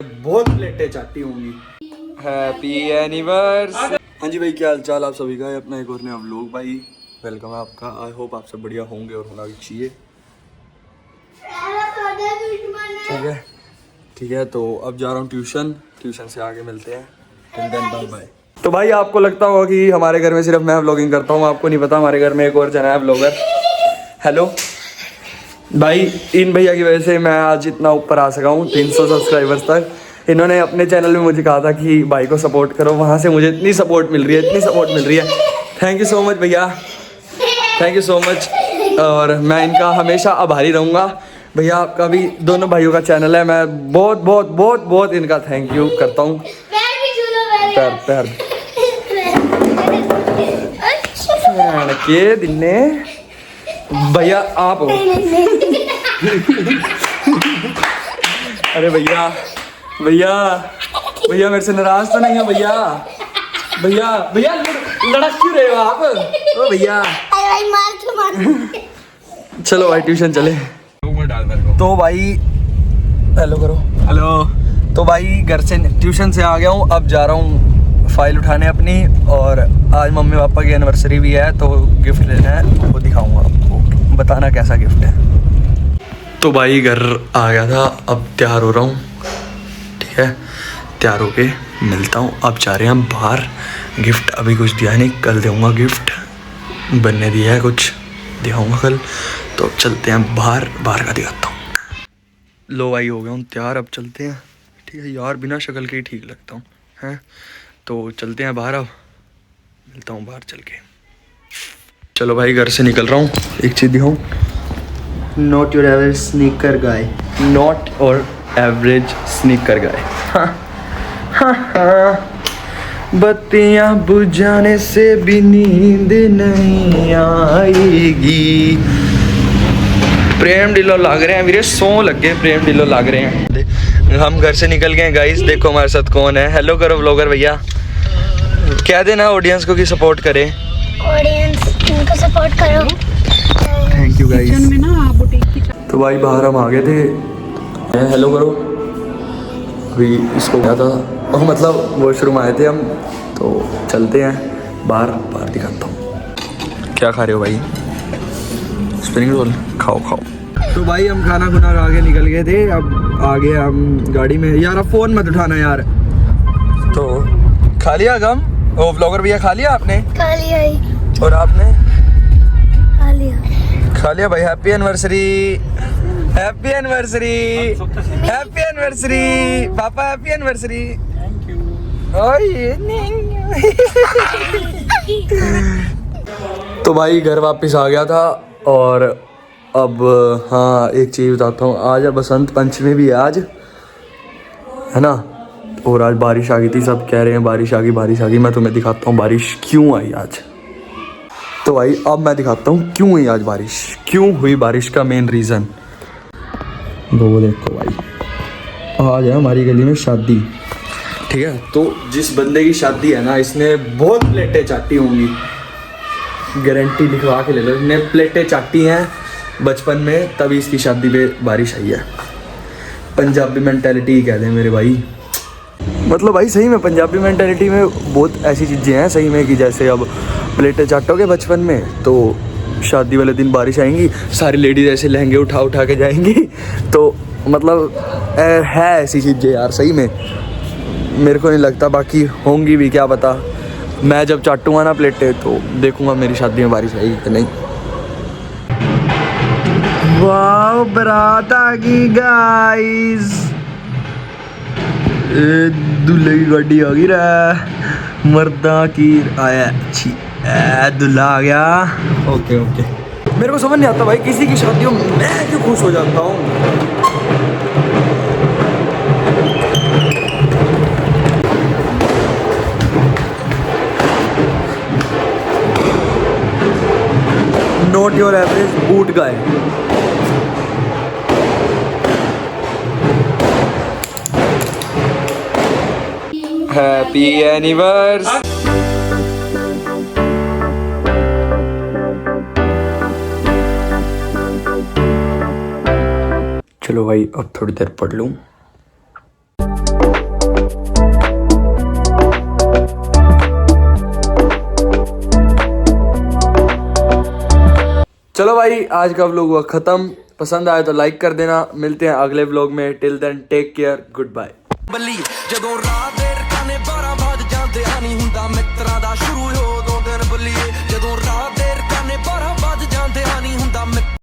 बहुत प्लेटें चाटी होंगी। Happy anniversary. हाँ जी भाई, क्या हाल चाल आप सभी का है। अपना एक और नया व्लॉग भाई, वेलकम है आपका। आई होप आप सब बढ़िया होंगे और होना भी चाहिए। ठीक है तो अब जा रहा हूँ ट्यूशन से आगे मिलते हैं। Bye bye. तो भाई आपको लगता होगा कि हमारे घर में सिर्फ मैं व्लॉगिंग करता हूँ, आपको नहीं पता हमारे घर में एक और जना है व्लॉगर। हेलो भाई, इन भैया की वजह से मैं आज इतना ऊपर आ सका हूँ, 300 सब्सक्राइबर्स तक। इन्होंने अपने चैनल में मुझे कहा था कि भाई को सपोर्ट करो, वहाँ से मुझे इतनी सपोर्ट मिल रही है। थैंक यू सो मच भैया, थैंक यू सो मच। और मैं इनका हमेशा आभारी रहूँगा। भैया आपका भी, दोनों भाइयों का चैनल है, मैं बहुत बहुत बहुत बहुत इनका थैंक यू करता हूँ। पैर के दिन भैया आप हो। अरे भैया भैया भैया मेरे से नाराज तो नहीं है भैया? भैया भैया लड़क क्यों रहे हो आप? ओ भैया चलो भाई ट्यूशन चले। तो भाई हेलो करो। हेलो। तो भाई घर से ट्यूशन से आ गया हूँ, अब जा रहा हूँ फाइल उठाने अपनी। और आज मम्मी पापा की एनिवर्सरी भी है तो गिफ्ट लेना है, वो दिखाऊंगा आपको, बताना कैसा गिफ्ट है। तो भाई घर आ गया था, अब तैयार हो रहा हूँ। ठीक है, तैयार होके मिलता हूँ। अब जा रहे हैं हम बाहर। गिफ्ट अभी कुछ दिया नहीं, कल दूँगा गिफ्ट। बनने दिया है कुछ, दिखाऊंगा कल। तो अब चलते हैं बाहर, बाहर का दिखाता हूँ। लो भाई हो गया हूँ तैयार, अब चलते हैं। ठीक है यार, बिना शक्ल के ही ठीक लगता हूँ हैं। तो चलते हैं बाहर, अब मिलता हूँ बाहर चल के। चलो भाई घर से निकल रहा हूँ, एक चीज़ दिखाऊँ। Not your average sneaker guy, not और एवरेज स्नीकर गाय। बत्तियाँ बुझाने से भी नींद नहीं आएगी। प्रेम ढिल्लो लग रहे हैं मेरे, सौ लग गए, प्रेम ढिल्लो लग रहे हैं। हम घर से निकल गए गाइस, देखो हमारे साथ कौन है। हेलो करो व्लॉगर भैया, कह देना ऑडियंस को कि सपोर्ट करे। ऑडियंस इनको सपोर्ट करो। Thank you guys. तो भाई बाहर हम आ गए थे। हेलो करो। अभी इसको क्या था, मतलब वॉशरूम आए थे हम, तो चलते हैं बाहर, बाहर दिखाता हूँ। क्या खा रहे हो भाई? स्प्रिंग रोल खाओ खाओ। तो भाई हम खाना खुना खा के निकल गए थे, अब आगे हम गाड़ी में। यार अब फोन मत उठाना यार। तो खा लिया गम, ओ व्लॉगर भैया खा लिया आपने? खा लिया ही। और आपने? खा लिया भाई। Happy anniversary, happy anniversary, happy anniversary पापा, हैप्पी एनिवर्सरी। Thank you. तो भाई घर वापस आ गया था। और अब हाँ एक चीज़ बताता हूँ, आज बसंत पंचमी भी है आज, है ना। और आज बारिश आ गई थी, सब कह रहे हैं बारिश आ गई बारिश आ गई। मैं तुम्हें दिखाता हूँ बारिश क्यों आई आज। तो भाई अब मैं दिखाता हूँ क्यों हुई आज बारिश, क्यों हुई बारिश का मेन रीज़न। वो देखो भाई, आज है हमारी गली में शादी। ठीक है, तो जिस बंदे की शादी है ना, इसने बहुत प्लेटें चाटी होंगी, गारंटी लिखवा के ले लो। इसने प्लेटें चाटी हैं बचपन में, तभी इसकी शादी पे बारिश आई है। पंजाबी मेंटालिटी कह दें मेरे भाई। मतलब भाई सही में पंजाबी मेंटालिटी में बहुत ऐसी चीज़ें हैं सही में, कि जैसे अब प्लेटें चाटोगे बचपन में तो शादी वाले दिन बारिश आएंगी, सारी लेडीज ऐसे लहंगे उठा उठा के जाएंगी। तो मतलब है ऐसी चीज़ें यार सही में, मेरे को नहीं लगता, बाकी होंगी भी क्या पता। मैं जब चाटूंगा ना प्लेटें तो देखूंगा मेरी शादी में बारिश आएगी कि नहीं। वाह बारात आ गई गाइस, दूल्हे की गाड़ी आ गई रे, मर्दा की आया अच्छी, दूल्हा आ गया। ओके ओके, मेरे को समझ नहीं आता भाई किसी की शादियों में मैं क्यों खुश हो जाता हूँ। Not your average boot guy. Happy anniversary. चलो भाई अब थोड़ी देर पढ़ लूँ। चलो भाई आज का व्लॉग हुआ ख़त्म, पसंद आए तो लाइक कर देना, मिलते हैं अगले व्लॉग में, till then take care, good bye.